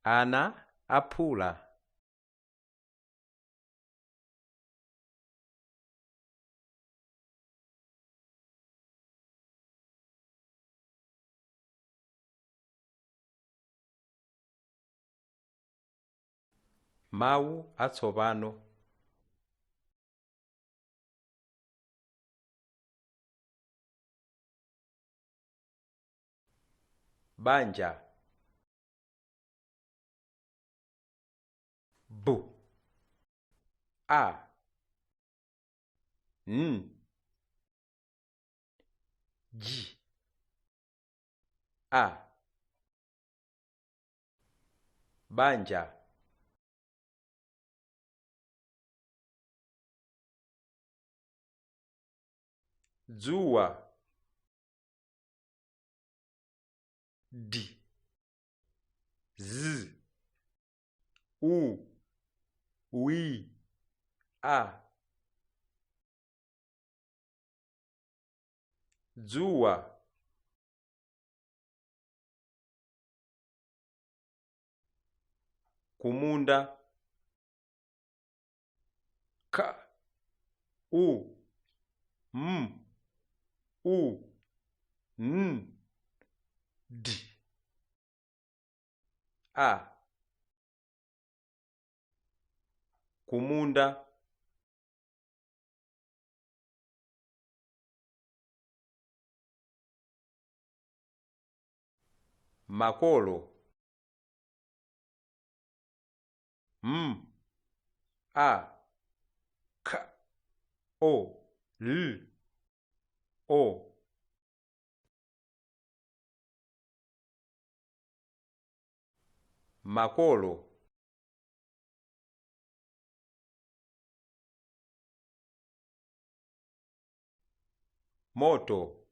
Ana aphula. Mawu atsopano. Banja. B A N G A. Banja. Dzuwa. D Z U Wi A. Dzuwa. Kumunda. K U M U N D A. Kumunda. Makolo. M A K O L O. Makolo. Moto.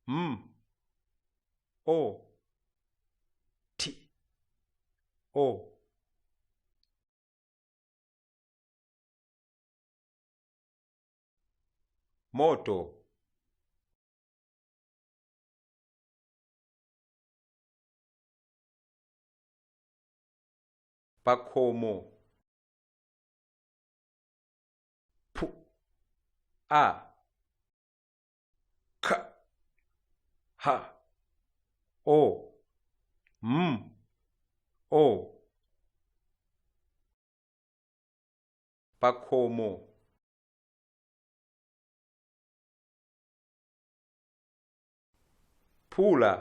M O T O. Moto. Pakhomo. P A K H O M O. Pakhomo. Phula.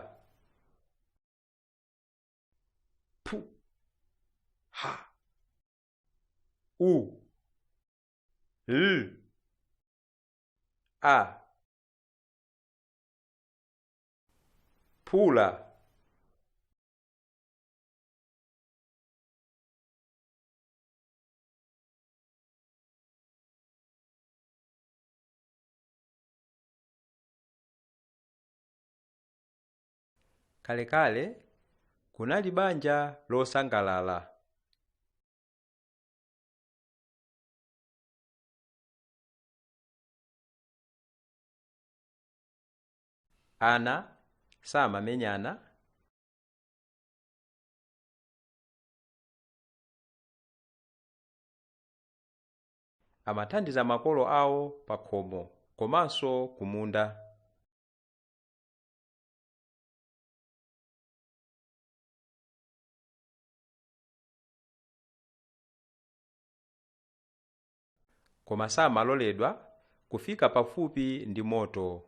P H U L A. Phula. Kalekale kunali banja losangalala. Ana samamenyana. Amathandiza makolo awo pakhomo komanso kumunda. Koma samaloledwa kufika pafupi ndi moto.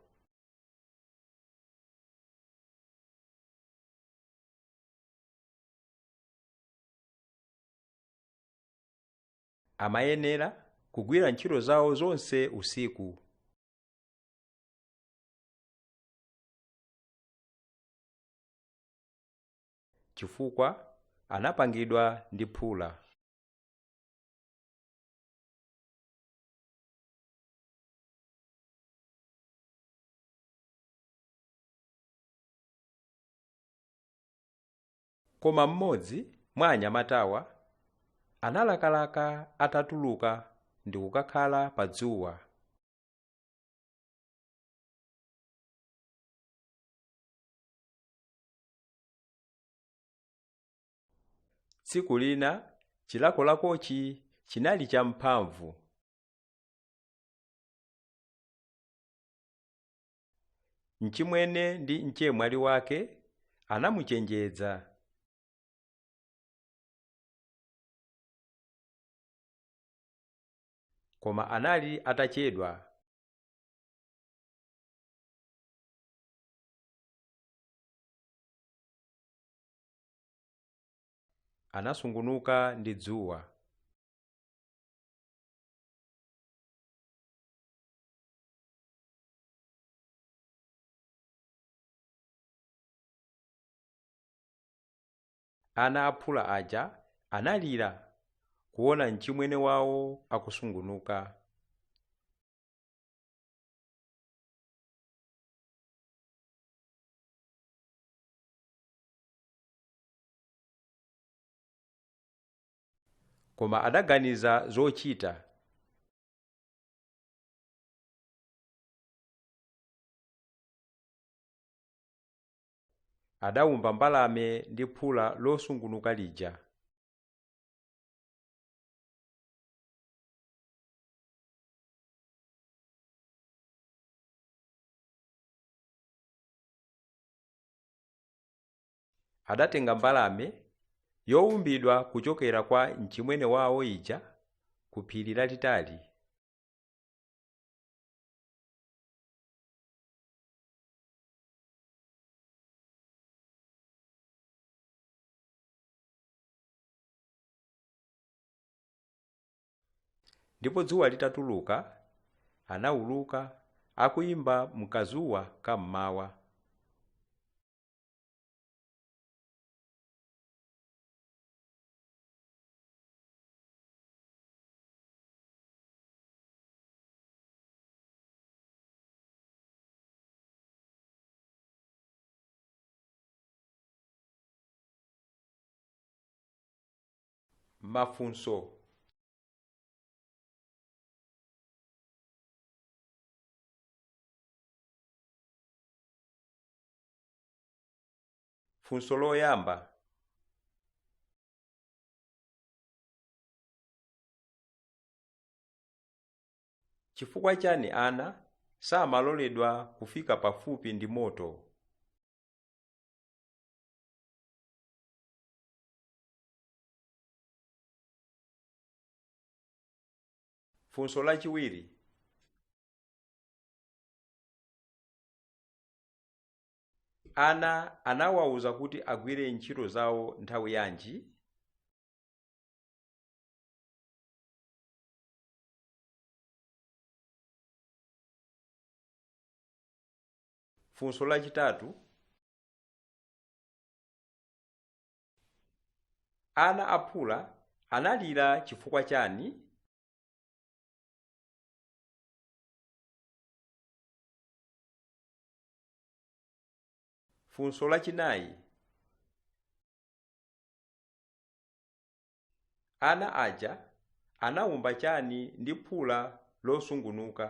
Amayenera kugwira ntchito zawo zonse usiku. Chifukwa anapangidwa ndi phula. Koma mmodzi mwa anyamatawa analakalaka atatuluka ndi kukakhala pa dzuwa. Tsiku lina chilakolakochi chinali champhamvu. Mchimwene ndi mchemwali wake anamuchenjeza. Koma anali atachedwa. Anasungunuka ndi dzuwa. Ana aphula aja analira kuona mchimwene wawo akusungunuka. Koma adaganiza zochita. Adawumba mbalame ndi phula losungunuka lija. Adatenga mbalame yowumbidwa kuchokera kwa mchimwene wawo ija ku phiri lalitali. Ndipo dzuwa litatuluka anawuluka akuyimba mkazuwa kammawa. Mafunso. Funso loyamba. Chifukwa chani ana samaloledwa kufika pafupi ndi moto? Funso lachiwiri. Ana anawawuza kuti agwire ntchito zawo nthawi yanji? Funso lachitatu. Ana aphula analira chifukwa chani? Funso lachinayi. Ana aja anawumba chani ndi phula losungunuka?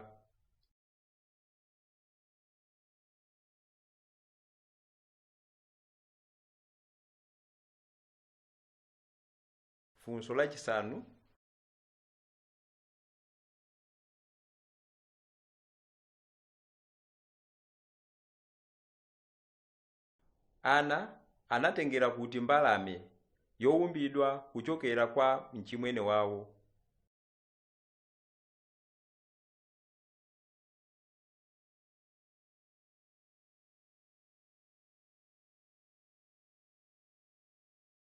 Funso lachisanu. Ana anatengera kuti mbalame yowumbidwa kuchokera kwa mchimwene wawo?